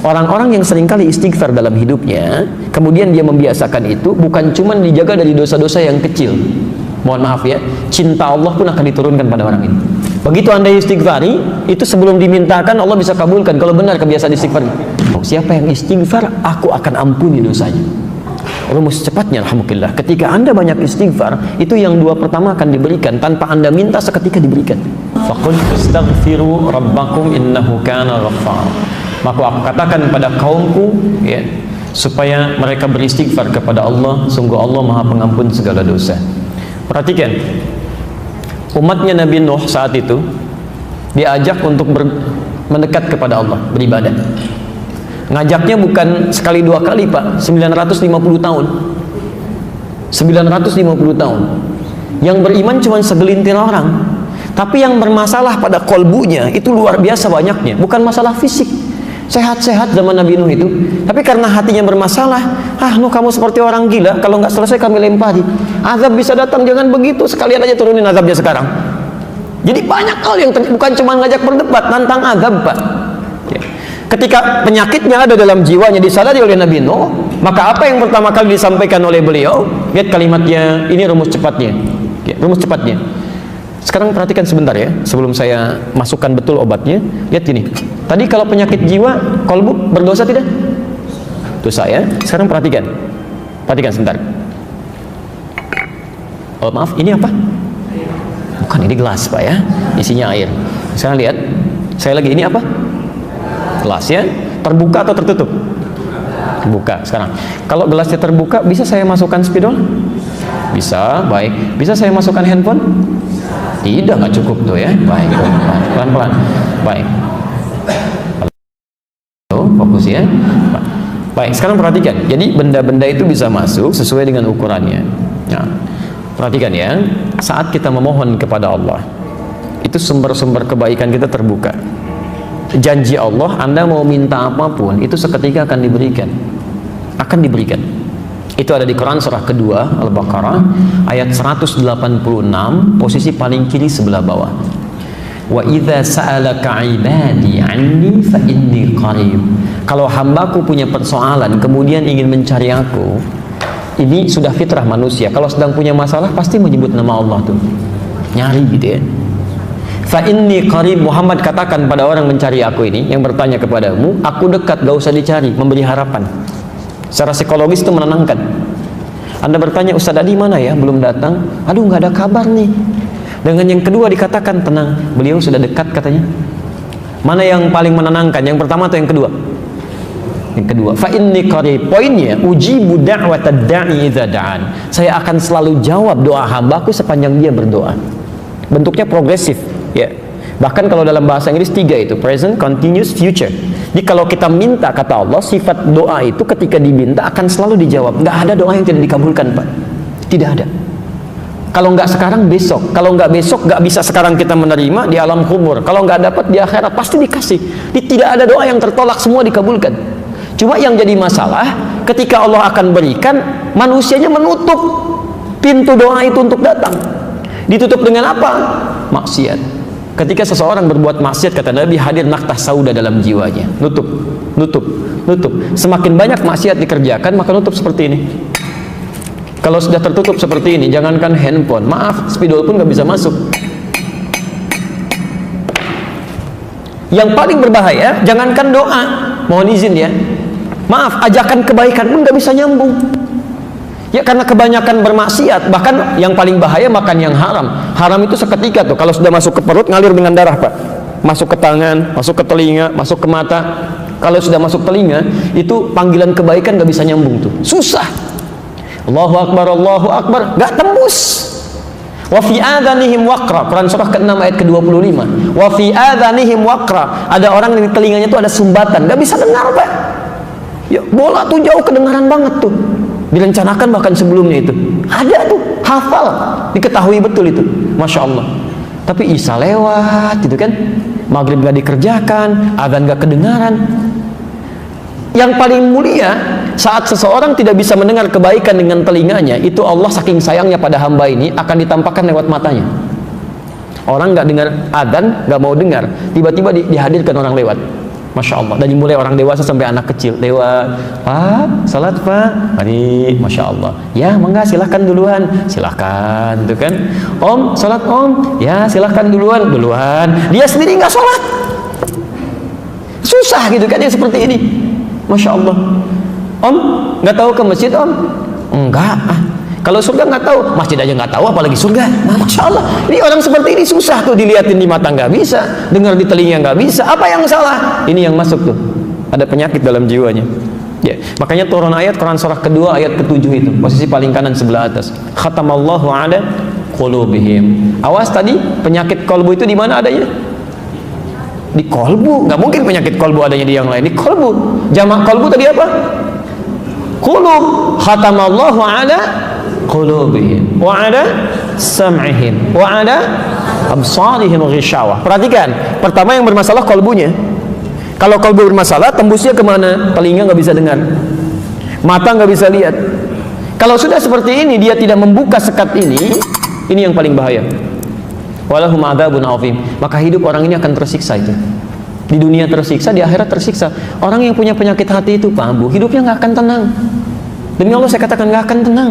Orang-orang yang seringkali istighfar dalam hidupnya, kemudian dia membiasakan itu, bukan cuma dijaga dari dosa-dosa yang kecil. Mohon maaf ya, cinta Allah pun akan diturunkan pada orang ini. Begitu Anda istighfari, itu sebelum dimintakan Allah bisa kabulkan kalau benar kebiasaan istighfar. Siapa yang istighfar, aku akan ampuni dosanya. Rumus cepatnya, alhamdulillah, ketika Anda banyak istighfar, itu yang dua pertama akan diberikan tanpa Anda minta, seketika diberikan. Faqul astaghfiru rabbakum innahu kana ghaffar. Maka aku katakan pada kaumku, ya, supaya mereka beristighfar kepada Allah, sungguh Allah Maha Pengampun segala dosa. Perhatikan, umatnya Nabi Nuh saat itu diajak untuk mendekat kepada Allah, beribadah. Ngajaknya bukan sekali dua kali, Pak, 950 tahun. 950 tahun. Yang beriman cuma segelintir orang. Tapi yang bermasalah pada kolbunya itu luar biasa banyaknya. Bukan masalah fisik. Sehat-sehat zaman Nabi Nuh itu. Tapi karena hatinya bermasalah, Nuh kamu seperti orang gila, kalau nggak selesai kami lempari. Azab bisa datang, jangan begitu. Sekalian aja turunin azabnya sekarang. Jadi banyak hal yang bukan cuma ngajak berdebat, nantang azab, Pak. Ketika penyakitnya ada dalam jiwanya disadari oleh Nabi Nuh, maka apa yang pertama kali disampaikan oleh beliau? Lihat kalimatnya, ini rumus cepatnya. Rumus cepatnya. Sekarang perhatikan sebentar ya, sebelum saya masukkan betul obatnya. Lihat ini. Tadi kalau penyakit jiwa, kolbu berdosa tidak? Dosa ya. Sekarang perhatikan. Perhatikan sebentar. Oh maaf, ini apa? Bukan, ini gelas, Pak ya. Isinya air. Sekarang lihat. Saya lagi, ini apa? Gelas ya. Terbuka atau tertutup? Terbuka. Sekarang, kalau gelasnya terbuka, bisa saya masukkan spidol? Bisa, baik. Bisa saya masukkan handphone? Tidak, nggak cukup tuh ya. Baik, pelan-pelan. Baik. Fokus ya. Baik, sekarang perhatikan. Jadi benda-benda itu bisa masuk sesuai dengan ukurannya. Nah, perhatikan ya. Saat kita memohon kepada Allah, itu sumber-sumber kebaikan kita terbuka. Janji Allah, Anda mau minta apapun, itu seketika akan diberikan. Akan diberikan. Itu ada di Quran surah kedua Al-Baqarah ayat 186, posisi paling kiri sebelah bawah. Wa idza sa'alaka 'ibadi 'anni fa inni qarib. Kalau hambaku punya persoalan kemudian ingin mencari aku, ini sudah fitrah manusia. Kalau sedang punya masalah pasti menyebut nama Allah tuh. Nyari gitu ya. Fa inni qarib, Muhammad katakan pada orang mencari aku ini, yang bertanya kepadamu, aku dekat, gak usah dicari, memberi harapan. Secara psikologis itu menenangkan. Anda bertanya, Ustaz Adi mana ya? Belum datang. Aduh, nggak ada kabar nih. Dengan yang kedua dikatakan tenang, beliau sudah dekat katanya. Mana yang paling menenangkan? Yang pertama atau yang kedua? Yang kedua. Fa inni qarib. Poinnya, ujibu da'watad da'i idza da'an. Saya akan selalu jawab doa hambaku sepanjang dia berdoa. Bentuknya progresif, ya. Bahkan kalau dalam bahasa Inggris 3 itu, present, continuous, future. Jadi kalau kita minta, kata Allah, sifat doa itu ketika diminta akan selalu dijawab. Nggak ada doa yang tidak dikabulkan, Pak. Tidak ada. Kalau nggak sekarang, besok. Kalau nggak besok, nggak bisa sekarang kita menerima di alam kubur. Kalau nggak dapat di akhirat, pasti dikasih. Jadi tidak ada doa yang tertolak, semua dikabulkan. Cuma yang jadi masalah, ketika Allah akan berikan, manusianya menutup pintu doa itu untuk datang. Ditutup dengan apa? Maksiat. Ketika seseorang berbuat maksiat, kata Nabi, hadir naktah sauda dalam jiwanya. Nutup, nutup, nutup. Semakin banyak maksiat dikerjakan, maka nutup seperti ini. Kalau sudah tertutup seperti ini, jangankan handphone, maaf, spidol pun nggak bisa masuk. Yang paling berbahaya, jangankan doa, mohon izin ya, maaf, ajakan kebaikan pun nggak bisa nyambung. Ya karena kebanyakan bermaksiat. Bahkan yang paling bahaya makan yang haram. Haram itu seketika tuh, kalau sudah masuk ke perut ngalir dengan darah, Pak. Masuk ke tangan, masuk ke telinga, masuk ke mata. Kalau sudah masuk telinga, itu panggilan kebaikan gak bisa nyambung tuh. Susah. Allahu Akbar, gak tembus. Wa fi adhanihim waqra. Quran surah ke-6 ayat ke-25. Wa fi adhanihim waqra. Ada orang di telinganya tuh ada sumbatan, gak bisa dengar, Pak. Ya, bola tuh jauh kedengaran banget tuh. Direncanakan bahkan sebelumnya itu. Ada tuh, hafal, diketahui betul itu. Masya Allah. Tapi Isya lewat, gitu kan. Maghrib gak dikerjakan, adzan gak kedengaran. Yang paling mulia, saat seseorang tidak bisa mendengar kebaikan dengan telinganya, itu Allah saking sayangnya pada hamba ini, akan ditampakkan lewat matanya. Orang gak dengar adzan, gak mau dengar, tiba-tiba dihadirkan orang lewat. Masya Allah, dari mulai orang dewasa sampai anak kecil lewat, Pak, salat Pak, hari, Masya Allah, ya mangga silahkan duluan, silahkan, tuh kan, Om, salat Om, ya silahkan duluan, dia sendiri nggak salat, susah gitu kan, yang seperti ini, Masya Allah. Om, nggak tahu ke masjid Om? Enggak, kalau surga nggak tahu, masjid aja nggak tahu, apalagi surga. Masya Allah, ini orang seperti ini susah tuh, dilihatin di mata nggak bisa, dengar di telinga nggak bisa. Apa yang salah? Ini yang masuk tuh, ada penyakit dalam jiwanya. Ya, makanya turun ayat Quran surah kedua ayat ke-7 itu, posisi paling kanan sebelah atas. Khatamallahu ala qulubihim. Awas tadi, penyakit kolbu itu di mana adanya? Di kolbu. Nggak mungkin penyakit kolbu adanya di yang lain. Di kolbu. Jamak kolbu tadi apa? Qulub. Khatamallahu ala qulubihim wa ala sam'ihim wa ala absarihim ghishawah. Perhatikan, pertama yang bermasalah kolbunya. Kalau kolbu bermasalah, tembusnya kemana? Telinga nggak bisa dengar, mata nggak bisa lihat. Kalau sudah seperti ini, dia tidak membuka sekat ini yang paling bahaya. Walahum adzabun azim. Maka hidup orang ini akan tersiksa itu. Di dunia tersiksa, di akhirat tersiksa. Orang yang punya penyakit hati itu, Pak Ambu, hidupnya nggak akan tenang. Demi Allah saya katakan nggak akan tenang.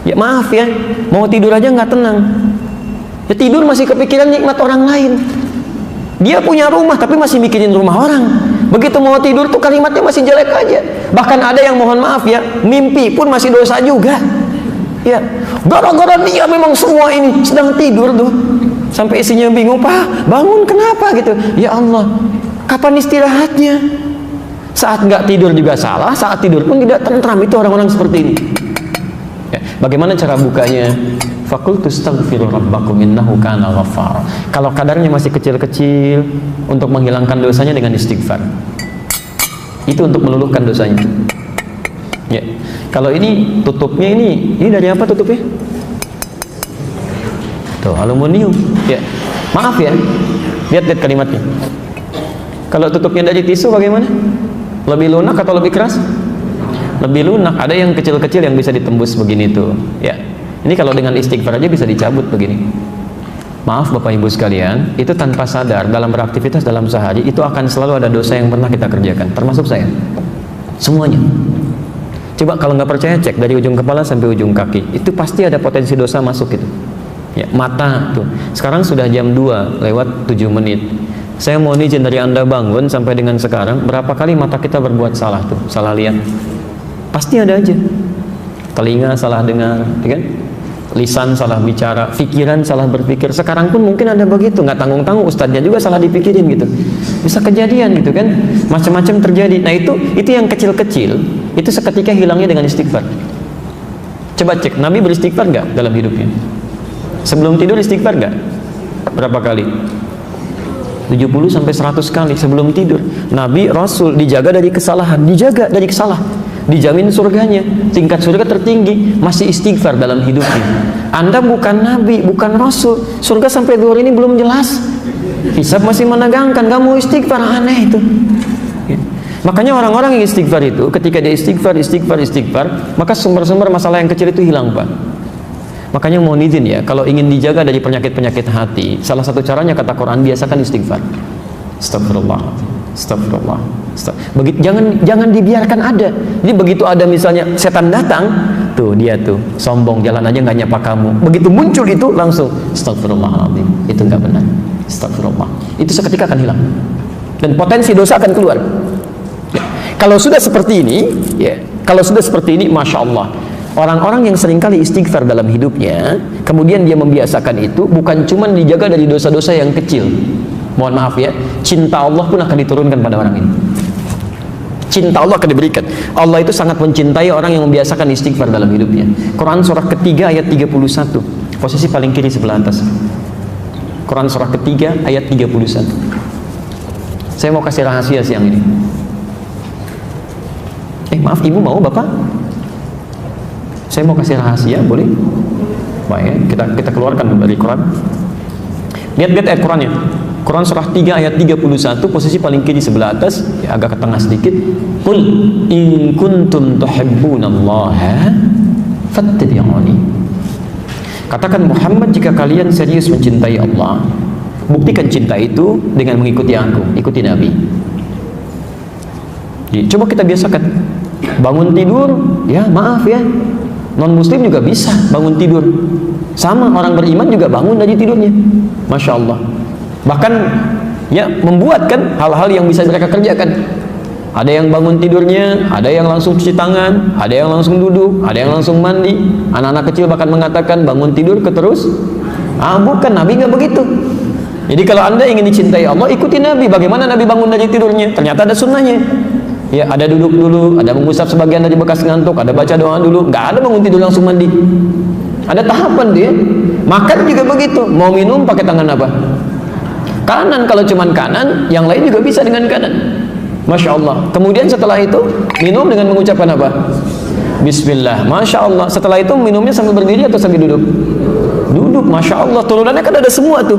Ya maaf ya, mau tidur aja nggak tenang. Ya tidur masih kepikiran nikmat orang lain. Dia punya rumah tapi masih mikirin rumah orang. Begitu mau tidur tuh kalimatnya masih jelek aja. Bahkan ada yang mohon maaf ya, mimpi pun masih dosa juga. Ya, gara-gara dia memang semua ini sedang tidur tuh. Sampai isinya bingung, Pak, bangun kenapa gitu? Ya Allah, kapan istirahatnya? Saat nggak tidur juga salah, saat tidur pun tidak tentram. Itu orang-orang seperti ini. Ya, bagaimana cara bukanya? Fakultu astaghfiru rabbakum innahu kana ghaffar. Kalau kadarnya masih kecil-kecil, untuk menghilangkan dosanya dengan istighfar. Itu untuk meluluhkan dosanya. Ya. Kalau ini tutupnya ini dari apa tutupnya? Tuh, aluminium. Ya. Maaf ya. Lihat kalimatnya. Kalau tutupnya dari tisu bagaimana? Lebih lunak atau lebih keras? Lebih lunak. Ada yang kecil-kecil yang bisa ditembus begini tuh. Ya. Ini kalau dengan istighfar aja bisa dicabut begini. Maaf Bapak Ibu sekalian, itu tanpa sadar dalam beraktivitas dalam sehari itu akan selalu ada dosa yang pernah kita kerjakan, termasuk saya. Semuanya. Coba kalau nggak percaya cek dari ujung kepala sampai ujung kaki, itu pasti ada potensi dosa masuk itu. Ya, mata tuh. Sekarang sudah jam 2 lewat 7 menit. Saya mohon izin dari Anda bangun sampai dengan sekarang, berapa kali mata kita berbuat salah tuh, salah lihat. Pasti ada aja. Telinga salah dengar, ya kan? Lisan salah bicara, pikiran salah berpikir. Sekarang pun mungkin ada begitu, nggak tanggung-tanggung ustadznya juga salah dipikirin gitu. Bisa kejadian gitu kan, macam-macam terjadi. Nah itu yang kecil-kecil, itu seketika hilangnya dengan istighfar. Coba cek, Nabi beristighfar nggak dalam hidupnya? Sebelum tidur istighfar nggak? Berapa kali? 70 sampai 100 kali sebelum tidur. Nabi Rasul dijaga dari kesalahan, dijamin surganya, tingkat surga tertinggi, masih istighfar dalam hidupnya. Anda bukan Nabi, bukan Rasul, surga sampai duhur ini belum jelas, hisab masih menegangkan, gak mau istighfar, aneh itu. Makanya orang-orang yang istighfar itu, ketika dia istighfar, maka sumber-sumber masalah yang kecil itu hilang, Pak. Makanya mohon izin ya, kalau ingin dijaga dari penyakit-penyakit hati, salah satu caranya kata Quran, biasakan istighfar. Astagfirullah. Jangan dibiarkan ada. Jadi begitu ada misalnya setan datang, tuh dia tuh sombong, jalan aja nggak nyapa kamu. Begitu muncul itu langsung astagfirullahaladzim. Itu nggak benar. Astagfirullah. Itu seketika akan hilang. Dan potensi dosa akan keluar. Ya. Kalau sudah seperti ini, masya Allah. Orang-orang yang seringkali istighfar dalam hidupnya, kemudian dia membiasakan itu, bukan cuma dijaga dari dosa-dosa yang kecil. Mohon maaf ya, cinta Allah pun akan diturunkan pada orang ini. Cinta Allah akan diberikan. Allah itu sangat mencintai orang yang membiasakan istighfar dalam hidupnya. Quran surah ketiga ayat 31, posisi paling kiri sebelah atas. Quran surah ketiga ayat 31. Saya mau kasih rahasia siang ini. Maaf, ibu mau, bapak? Saya mau kasih rahasia, boleh? Baik, kita keluarkan dari Quran. Lihat ayat Qurannya. Quran surah 3 ayat 31, posisi paling kiri sebelah atas, ya, agak ke tengah sedikit. Qul in kuntum tuhibbunallaha fattabi'uni. Katakan Muhammad, jika kalian serius mencintai Allah, buktikan cinta itu dengan mengikuti aku, ikuti Nabi. Coba kita biasakan. Bangun tidur, ya maaf ya, non muslim juga bisa bangun tidur. Sama orang beriman juga bangun dari tidurnya. Masya Allah. Bahkan ya membuat kan hal-hal yang bisa mereka kerjakan. Ada yang bangun tidurnya, ada yang langsung cuci tangan, ada yang langsung duduk, ada yang langsung mandi. Anak-anak kecil bahkan mengatakan bangun tidur terus. Bukan, Nabi nggak begitu. Jadi kalau Anda ingin dicintai Allah, ikuti Nabi. Bagaimana Nabi bangun dari tidurnya? Ternyata ada sunnahnya. Ya, ada duduk dulu, ada mengusap sebagian dari bekas ngantuk, ada baca doa dulu. Nggak ada bangun tidur langsung mandi. Ada tahapan dia. Makan juga begitu. Mau minum pakai tangan apa? Kanan. Kalau cuman kanan, yang lain juga bisa dengan kanan. Masya Allah. Kemudian setelah itu minum dengan mengucapkan apa? Bismillah. Masya Allah. Setelah itu minumnya sambil berdiri atau sambil duduk? Duduk. Masya Allah. Turunannya kan ada semua tuh.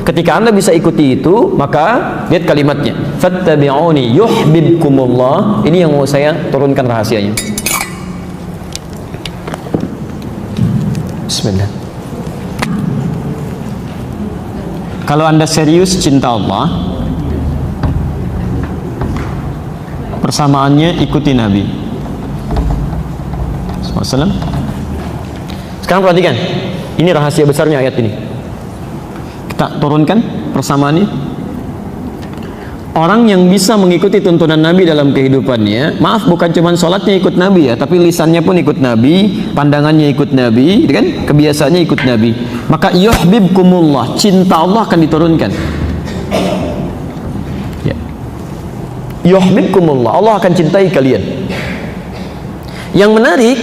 Ketika Anda bisa ikuti itu, maka lihat kalimatnya. Fattabi'uni yuhibbukumullah. Ini yang mau saya turunkan rahasianya. Bismillah. Kalau Anda serius cinta Allah, persamaannya ikuti Nabi SAW. Sekarang perhatikan, ini rahasia besarnya ayat ini. Kita turunkan persamaannya. Orang yang bisa mengikuti tuntunan Nabi dalam kehidupannya, maaf, bukan cuma sholatnya ikut Nabi ya, tapi lisannya pun ikut Nabi, pandangannya ikut Nabi, gitu kan? Kebiasaannya ikut Nabi. Maka yuhibbukumullah, cinta Allah akan diturunkan. Ya. Yuhibbukumullah, Allah akan cintai kalian. Yang menarik,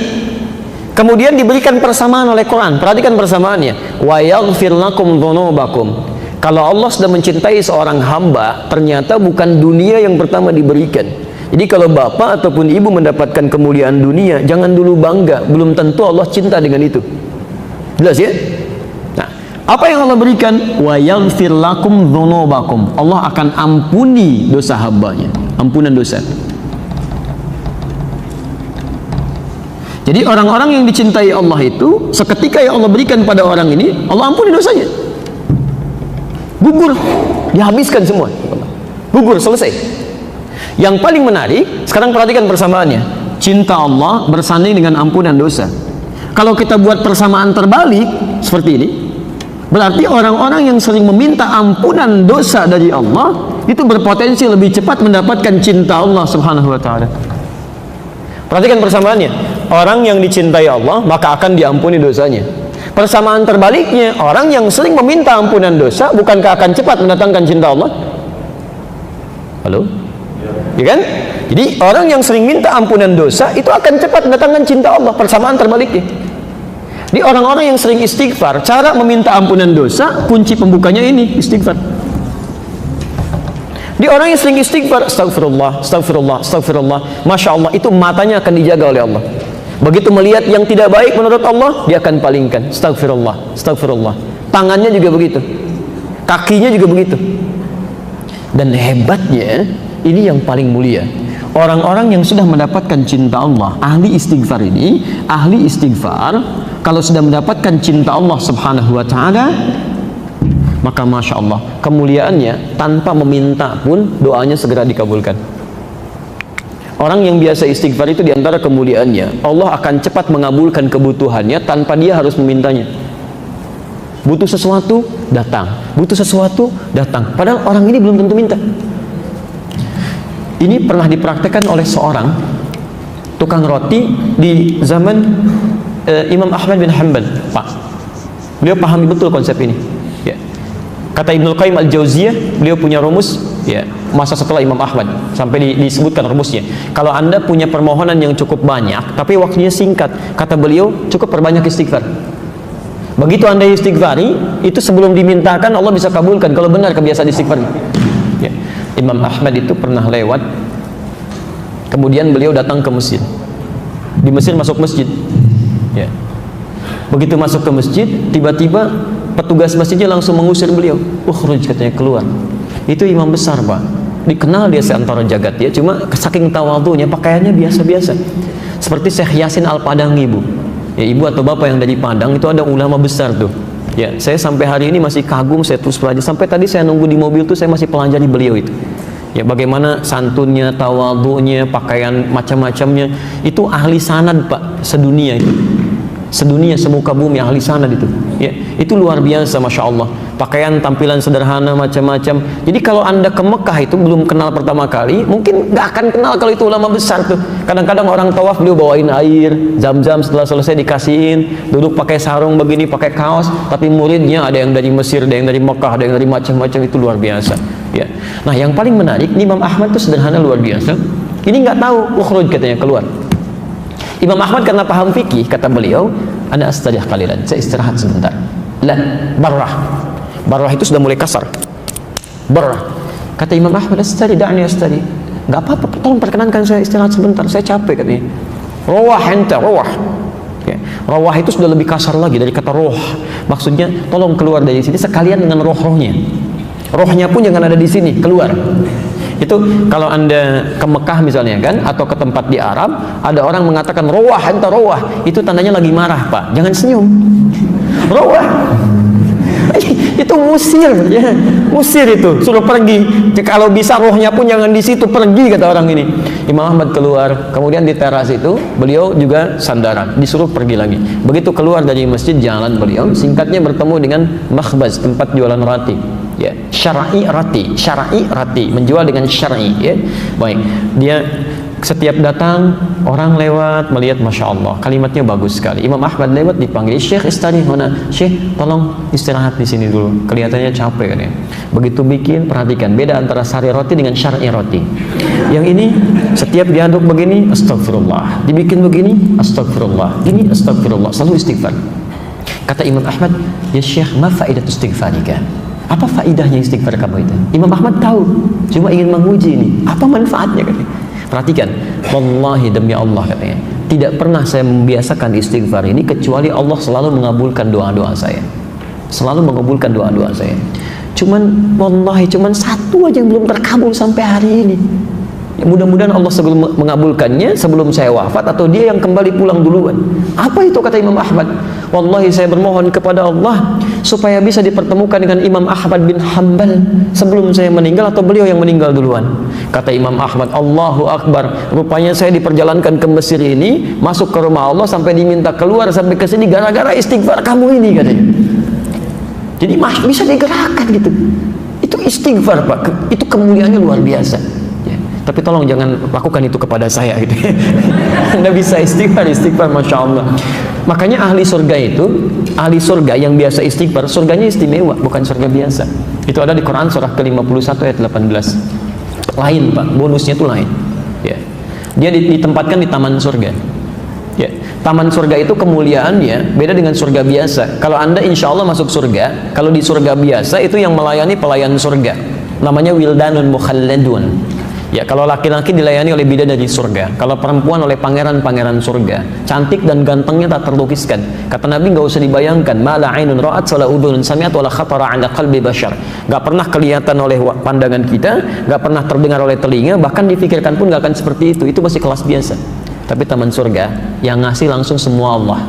kemudian diberikan persamaan oleh Quran. Perhatikan persamaannya. Wa yaghfir lakum dzunubakum. Kalau Allah sudah mencintai seorang hamba, ternyata bukan dunia yang pertama diberikan. Jadi kalau bapak ataupun ibu mendapatkan kemuliaan dunia, jangan dulu bangga. Belum tentu Allah cinta dengan itu. Jelas ya? Nah, apa yang Allah berikan? Wa yaghfir lakum dzunubakum. Allah akan ampuni dosa hambanya. Ampunan dosa. Jadi orang-orang yang dicintai Allah itu, seketika yang Allah berikan pada orang ini, Allah ampuni dosanya. Gugur, dihabiskan semua. Gugur, selesai. Yang paling menarik, sekarang perhatikan persamaannya. Cinta Allah bersanding dengan ampunan dosa. Kalau kita buat persamaan terbalik seperti ini, berarti orang-orang yang sering meminta ampunan dosa dari Allah itu berpotensi lebih cepat mendapatkan cinta Allah Subhanahu wa taala. Perhatikan persamaannya. Orang yang dicintai Allah maka akan diampuni dosanya. Persamaan terbaliknya, orang yang sering meminta ampunan dosa, bukankah akan cepat mendatangkan cinta Allah? Halo? Ya kan? Jadi orang yang sering minta ampunan dosa itu akan cepat mendatangkan cinta Allah. Persamaan terbaliknya. Di orang-orang yang sering istighfar, cara meminta ampunan dosa, kunci pembukanya ini istighfar. Di orang yang sering istighfar, astagfirullah, astagfirullah, astagfirullah, masya Allah, itu matanya akan dijaga oleh Allah. Begitu melihat yang tidak baik menurut Allah, dia akan palingkan. Astagfirullah, astagfirullah. Tangannya juga begitu, kakinya juga begitu. Dan hebatnya, ini yang paling mulia. Orang-orang yang sudah mendapatkan cinta Allah, ahli istighfar ini, ahli istighfar, kalau sudah mendapatkan cinta Allah Subhanahu wa taala, maka masya Allah, kemuliaannya tanpa meminta pun doanya segera dikabulkan. Orang yang biasa istighfar itu diantara kemuliaannya, Allah akan cepat mengabulkan kebutuhannya tanpa dia harus memintanya. Butuh sesuatu, datang. Butuh sesuatu, datang. Padahal orang ini belum tentu minta. Ini pernah dipraktekkan oleh seorang tukang roti di zaman Imam Ahmad bin Hanbal. Pak, beliau pahami betul konsep ini. Ya. Kata Ibnul Qayyim Al-Jauziyah, beliau punya rumus, ya, masa setelah Imam Ahmad sampai disebutkan rumusnya. Kalau Anda punya permohonan yang cukup banyak tapi waktunya singkat, kata beliau, cukup perbanyak istighfar. Begitu Anda istighfari, itu sebelum dimintakan Allah bisa kabulkan kalau benar kebiasaan istighfar. Ya. Imam Ahmad itu pernah lewat, kemudian beliau datang ke masjid. Di Mesir masuk masjid. Ya. Begitu masuk ke masjid, tiba-tiba petugas masjidnya langsung mengusir beliau. Ukhruj, katanya, keluar. Itu imam besar, Pak. Dikenal dia seantara jagat ya, cuma saking tawadhunya, pakaiannya biasa-biasa. Seperti Syekh Yasin Al-Padangi, Bu. Ya, ibu atau bapak yang dari Padang itu ada ulama besar tuh. Ya, saya sampai hari ini masih kagum, saya terus pelajari. Sampai tadi saya nunggu di mobil tuh saya masih pelajari beliau itu. Ya, bagaimana santunnya, tawadhu'nya, pakaian macam-macamnya, itu ahli sanad Pak, sedunia itu. Sedunia, semuka bumi ahli sanad itu. Ya, itu luar biasa, Masya Allah. Pakaian tampilan sederhana macam-macam. Jadi kalau Anda ke Mekah itu belum kenal pertama kali, mungkin nggak akan kenal kalau itu ulama besar tuh. Kadang-kadang orang tawaf beliau bawain air, zam-zam, setelah selesai dikasihin, duduk pakai sarung begini, pakai kaos, tapi muridnya ada yang dari Mesir, ada yang dari Mekah, ada yang dari macam-macam, itu luar biasa. Ya. Nah, yang paling menarik, Imam Ahmad itu sederhana luar biasa. Ini nggak tahu, ukhruj katanya, keluar. Imam Ahmad karena paham fikih, kata beliau, ana astarih qalilan, saya istirahat sebentar. La, barrah. Barrah itu sudah mulai kasar. Barrah. Kata Imam Ahmad, astari, da'ni astari. Enggak apa-apa, tolong perkenankan saya istirahat sebentar, saya capek katanya. Rawah enta, rawah. Ya. Rawah itu sudah lebih kasar lagi dari kata roh. Maksudnya, tolong keluar dari sini sekalian dengan roh-rohnya. Rohnya pun jangan ada di sini, keluar. Itu kalau Anda ke Mekah misalnya kan, atau ke tempat di Arab, ada orang mengatakan rawah anta rawah, itu tandanya lagi marah Pak, jangan senyum. Rawah itu musir ya, musir itu, suruh pergi. Kalau bisa rohnya pun jangan di situ, pergi kata orang ini. Imam Ahmad keluar, kemudian di teras itu beliau juga sandaran, disuruh pergi lagi. Begitu keluar dari masjid, jalan beliau, singkatnya bertemu dengan makhbaz, tempat jualan roti. Ya, syar'i rati, menjual dengan syar'i, ya. Baik, dia setiap datang orang lewat melihat, Masya Allah, kalimatnya bagus sekali. Imam Ahmad lewat dipanggil, Syekh istirahat mana? Syekh, tolong istirahat di sini dulu, kelihatannya capek kan ya. Begitu bikin, perhatikan beda antara syar'i roti dengan syar'i roti. Yang ini setiap diaduk begini, astagfirullah, dibikin begini, astagfirullah, ini astagfirullah, selalu istighfar. Kata Imam Ahmad, ya Syekh, ma faidat istighfarika? Apa faidahnya istighfar kamu itu? Imam Ahmad tahu, cuma ingin menguji ini. Apa manfaatnya katanya? Perhatikan, wallahi demi Allah katanya, tidak pernah saya membiasakan istighfar ini kecuali Allah selalu mengabulkan doa-doa saya. Selalu mengabulkan doa-doa saya. Cuman wallahi cuman satu aja yang belum terkabul sampai hari ini. Ya, mudah-mudahan Allah sebelum mengabulkannya sebelum saya wafat, atau dia yang kembali pulang duluan. Apa itu kata Imam Ahmad? Wallahi saya bermohon kepada Allah supaya bisa dipertemukan dengan Imam Ahmad bin Hanbal sebelum saya meninggal, atau beliau yang meninggal duluan. Kata Imam Ahmad, Allahu Akbar, rupanya saya diperjalankan ke Mesir ini, masuk ke rumah Allah sampai diminta keluar sampai ke sini gara-gara istighfar kamu ini katanya. Jadi bisa digerakkan gitu. Itu istighfar Pak, itu kemuliaannya luar biasa. Tapi tolong jangan lakukan itu kepada saya gitu. Anda bisa istighfar, Masya Allah. Makanya ahli surga itu, ahli surga yang biasa istighfar, surganya istimewa, bukan surga biasa. Itu ada di Quran surah ke-51 ayat 18. Lain Pak, bonusnya itu lain. Ya. Dia ditempatkan di taman surga. Ya. Taman surga itu kemuliaannya beda dengan surga biasa. Kalau Anda insya Allah masuk surga, kalau di surga biasa itu yang melayani pelayan surga, namanya wildanun mukhalladun. Ya, kalau laki-laki dilayani oleh bidadari surga, kalau perempuan oleh pangeran-pangeran surga, cantik dan gantengnya tak terlukiskan. Kata Nabi, nggak usah dibayangkan, mala ainun ra'at wala udhunun sami'at wala khatara 'ala qalbi bashar. Nggak pernah kelihatan oleh pandangan kita, nggak pernah terdengar oleh telinga, bahkan difikirkan pun nggak akan seperti itu. Itu masih kelas biasa. Tapi taman surga yang ngasih langsung semua Allah,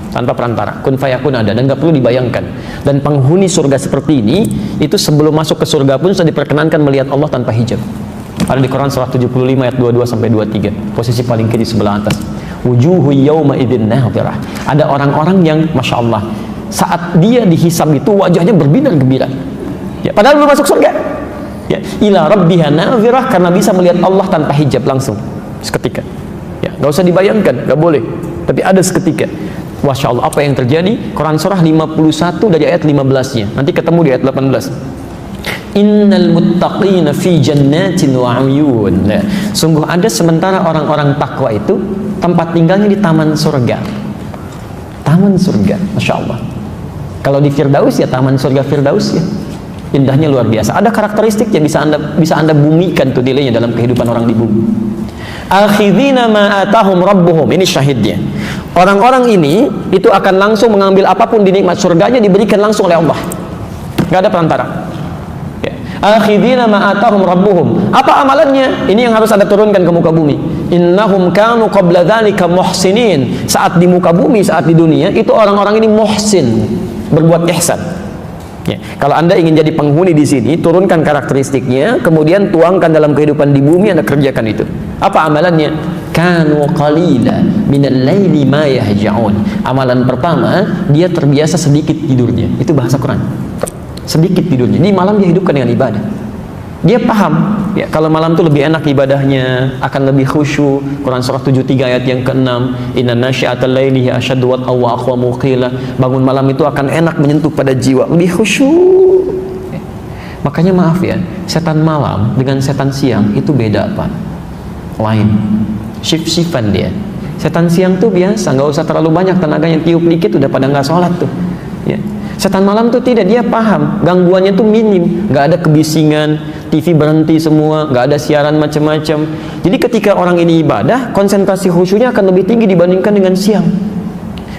tanpa perantara, kun fayakun ada, dan nggak perlu dibayangkan. Dan penghuni surga seperti ini, itu sebelum masuk ke surga pun sudah diperkenankan melihat Allah tanpa hijab. Ada di Quran surah 75 ayat 22 sampai 23, posisi paling kiri sebelah atas. Wujuhu yawma idzin nadhirah. Ada orang-orang yang Masya Allah, saat dia dihisab itu wajahnya berbinar gembira. Ya, padahal belum masuk surga. Ya, ila rabbiha nadhirah, karena bisa melihat Allah tanpa hijab langsung seketika. Ya, nggak usah dibayangkan, nggak boleh. Tapi ada seketika. Masya Allah, apa yang terjadi? Quran surah 51 dari ayat 15-nya. Nanti ketemu di ayat 18. Innal muttaqina fi jannatin wa uyun. Sungguh ada sementara orang-orang takwa itu tempat tinggalnya di taman surga. Taman surga, Masya Allah. Kalau di Firdaus ya taman surga Firdaus ya. Indahnya luar biasa. Ada karakteristik yang bisa anda bumikan tuh nilainya dalam kehidupan orang di bumi. Akhidhina ma atahum rabbuhum. Ini syahidnya. Orang-orang ini itu akan langsung mengambil apapun di nikmat surganya, diberikan langsung oleh Allah. Gak ada perantara. Akhidina ma atahum rabbuhum. Apa amalannya? Ini yang harus Anda turunkan ke muka bumi. Innahum kanu qabla dzalika muhsinin. Saat di muka bumi, saat di dunia, itu orang-orang ini muhsin, berbuat ihsan. Ya, kalau Anda ingin jadi penghuni di sini, turunkan karakteristiknya, kemudian tuangkan dalam kehidupan di bumi, Anda kerjakan itu. Apa amalannya? Kanu qalila minal laili ma yahja'un. Amalan pertama, dia terbiasa sedikit tidurnya. Itu bahasa Quran. Sedikit tidurnya. Di malam dia hidupkan dengan ibadah. Dia paham, ya, kalau malam itu lebih enak ibadahnya, akan lebih khusyuk. Quran surah 73 ayat yang ke-6, inna nasyi'atal laili hiya asyaddu wat'an wa aqwamu qila. Bangun malam itu akan enak menyentuh pada jiwa, lebih khusyuk. Ya. Makanya maaf ya, setan malam dengan setan siang itu beda apa? Lain. Shift-shiftan dia. Setan siang tuh biasa, nggak usah terlalu banyak tenaganya, tiup dikit udah pada nggak sholat tuh. Ya. Setan malam tuh tidak, dia paham, gangguannya tuh minim, nggak ada kebisingan, TV berhenti semua, nggak ada siaran macam-macam. Jadi ketika orang ini ibadah, konsentrasi khusyuknya akan lebih tinggi dibandingkan dengan siang.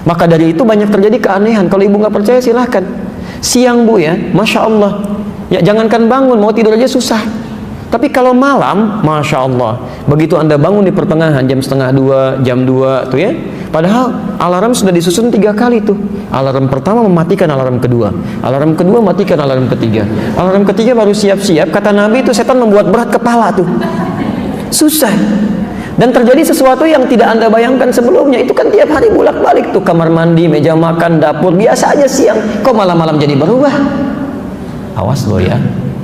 Maka dari itu banyak terjadi keanehan. Kalau ibu nggak percaya silahkan. Siang bu ya, masya Allah, ya jangankan bangun, mau tidur aja susah. Tapi kalau malam, masya Allah, begitu Anda bangun di pertengahan jam setengah 2, jam 2 tuh ya, padahal alarm sudah disusun 3 kali tuh. Alarm pertama mematikan alarm kedua, alarm kedua matikan alarm ketiga, alarm ketiga baru siap-siap. Kata Nabi itu setan membuat berat kepala tuh, susah. Dan terjadi sesuatu yang tidak Anda bayangkan sebelumnya. Itu kan tiap hari bolak-balik tuh, kamar mandi, meja makan, dapur, biasa aja siang, kok malam-malam jadi berubah. Awas lo ya.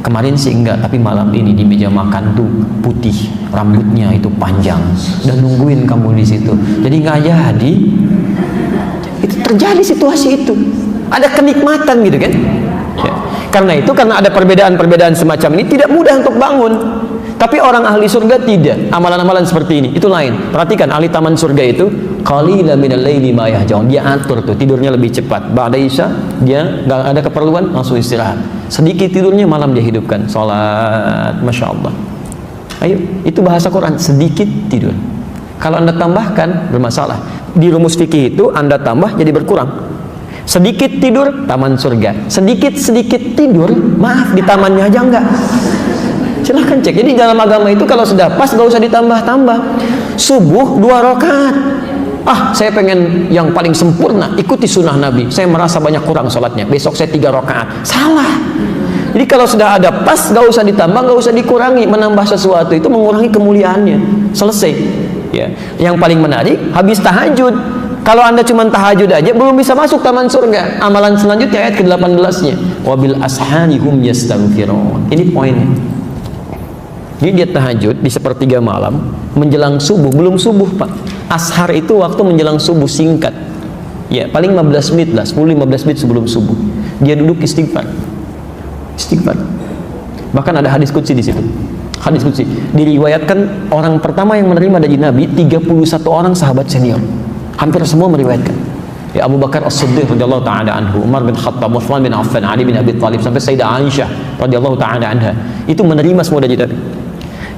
Kemarin sih enggak, tapi malam ini di meja makan tuh putih, rambutnya itu panjang, dan nungguin kamu di situ. Jadi nggak jadi. Itu terjadi situasi itu. Ada kenikmatan gitu kan? Ya. Karena itu, karena ada perbedaan-perbedaan semacam ini, tidak mudah untuk bangun. Tapi orang ahli surga tidak. Amalan-amalan seperti ini itu lain. Perhatikan, ahli taman surga itu qalilan minal laili ma yahja'un. Dia atur tuh tidurnya lebih cepat. Ba'da isya dia nggak ada keperluan, langsung istirahat. Sedikit tidurnya, malam dia hidupkan salat. Masya Allah. Ayo, itu bahasa Quran, sedikit tidur. Kalau Anda tambahkan bermasalah. Di rumus fikih itu Anda tambah jadi berkurang. Sedikit tidur, taman surga. Sedikit-sedikit tidur, maaf, di tamannya aja enggak. Silahkan cek. Jadi dalam agama itu kalau sudah pas gak usah ditambah-tambah. Subuh 2 rakaat. Ah, saya pengen yang paling sempurna, ikuti sunnah Nabi. Saya merasa banyak kurang sholatnya, besok saya 3 rakaat. Salah. Jadi kalau sudah ada pas, gak usah ditambah, gak usah dikurangi. Menambah sesuatu itu mengurangi kemuliaannya. Selesai. Ya. Yang paling menarik, habis tahajud. Kalau Anda cuma tahajud aja, belum bisa masuk taman surga. Amalan selanjutnya ayat ke-18-nya. Wabil ashari hum yastaghfirun. Ini poinnya. Jadi dia tahajud di sepertiga malam, menjelang subuh, belum subuh Pak. Ashar itu waktu menjelang subuh singkat. Ya, paling 15 menit lah, 10-15 menit sebelum subuh. Dia duduk istighfar. Istighfar. Bahkan ada hadis qudsi di situ. Hadis qudsi. Diriwayatkan orang pertama yang menerima dari Nabi 31 orang sahabat senior. Hampir semua meriwayatkan. Ya, Abu Bakar As-Siddiq radhiyallahu taala anhu, Umar bin Khattab, Utsman bin Affan, Ali bin Abi Thalib, sampai Sayyidah Aisyah radhiyallahu taala anha. Itu menerima semua dari Nabi.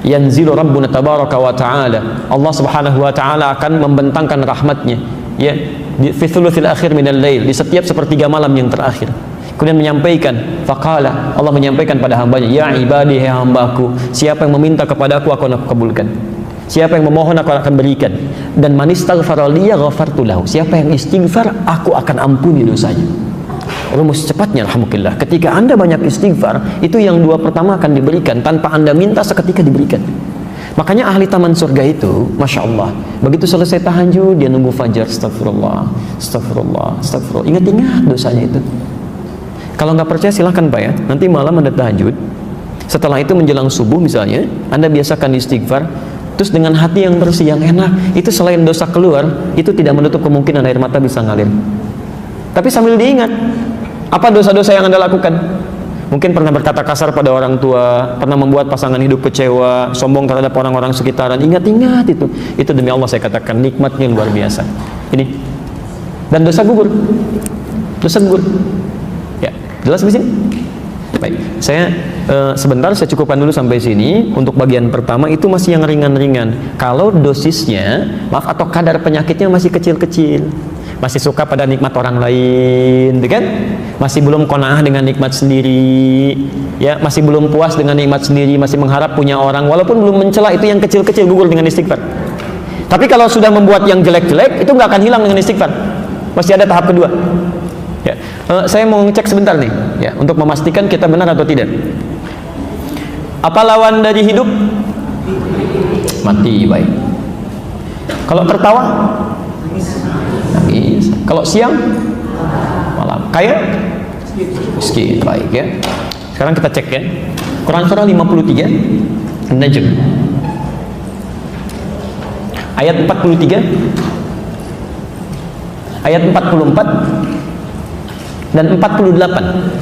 Yanzilu Rabbuna tabaraka wa ta'ala, Allah subhanahu wa ta'ala akan membentangkan rahmatnya ya fi thuluthil akhir minal lail, di setiap sepertiga malam yang terakhir. Kemudian menyampaikan, faqala, Allah menyampaikan pada hambanya, ya ibadi, hai hambaku, siapa yang meminta kepadaku aku akan kabulkan, siapa yang memohon aku akan berikan, dan man istaghfara li ghafartu lahu, siapa yang istighfar aku akan ampuni dosanya. Rumus cepatnya, alhamdulillah, ketika Anda banyak istighfar, itu yang 2 pertama akan diberikan tanpa Anda minta, seketika diberikan. Makanya ahli taman surga itu, masya Allah, begitu selesai tahajud dia nunggu fajar, astagfirullah, astagfirullah, astagfirullah, ingat-ingat dosanya itu. Kalau nggak percaya silahkan Pak ya, nanti malam Anda tahajud, setelah itu menjelang subuh misalnya, Anda biasakan istighfar, terus dengan hati yang bersih, yang enak, itu selain dosa keluar, itu tidak menutup kemungkinan air mata bisa ngalir. Tapi sambil diingat, apa dosa-dosa yang Anda lakukan? Mungkin pernah berkata kasar pada orang tua, pernah membuat pasangan hidup kecewa, sombong terhadap orang-orang sekitaran. Ingat-ingat itu. Itu demi Allah saya katakan, nikmatnya luar biasa. Ini. Dan dosa gugur. Dosa gugur. Ya, jelas di sini? Baik, saya sebentar saya cukupkan dulu sampai sini. Untuk bagian pertama itu masih yang ringan-ringan. Kalau dosisnya, maaf, atau kadar penyakitnya masih kecil-kecil, masih suka pada nikmat orang lain, kan? Masih belum qanaah dengan nikmat sendiri, ya, masih belum puas dengan nikmat sendiri, masih mengharap punya orang, walaupun belum mencela, itu yang kecil-kecil gugur dengan istighfar. Tapi kalau sudah membuat yang jelek-jelek, itu nggak akan hilang dengan istighfar. Masih ada tahap kedua. Ya. Saya mau ngecek sebentar nih, ya, untuk memastikan kita benar atau tidak. Apa lawan dari hidup? Mati. Baik. Kalau tertawa? Nangis. Kalau siang? Malam. Kaya? Miskin. Baik, ya. Sekarang kita cek, ya. Quran surah 53 An-Najm ayat 43, ayat 44 dan 48.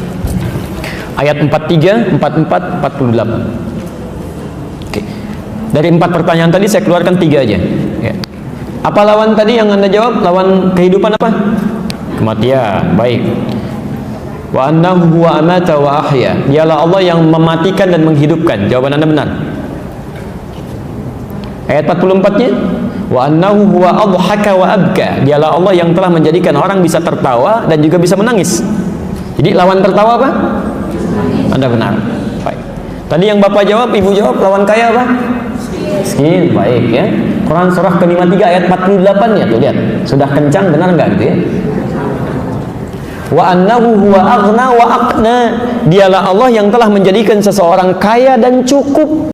Ayat 43, 44, 48. Oke. Dari 4 pertanyaan tadi saya keluarkan 3 aja, ya. Apa lawan tadi yang Anda jawab? Lawan kehidupan apa? Kematian. Baik. Wa annahu huwa amata wa ahya. Dialah Allah yang mematikan dan menghidupkan. Jawaban Anda benar. Ayat 44-nya, wa annahu huwa adhaka wa abka. Dialah Allah yang telah menjadikan orang bisa tertawa dan juga bisa menangis. Jadi lawan tertawa apa? Anda benar. Baik. Tadi yang Bapak jawab, Ibu jawab, lawan kaya apa? Miskin. Baik, ya. Quran surah ke-53 ayat 48, ya, tuh lihat. Sudah kencang, benar enggak gitu, ya? Wa annahu huwa aghna wa aqna. Dialah Allah yang telah menjadikan seseorang kaya dan cukup.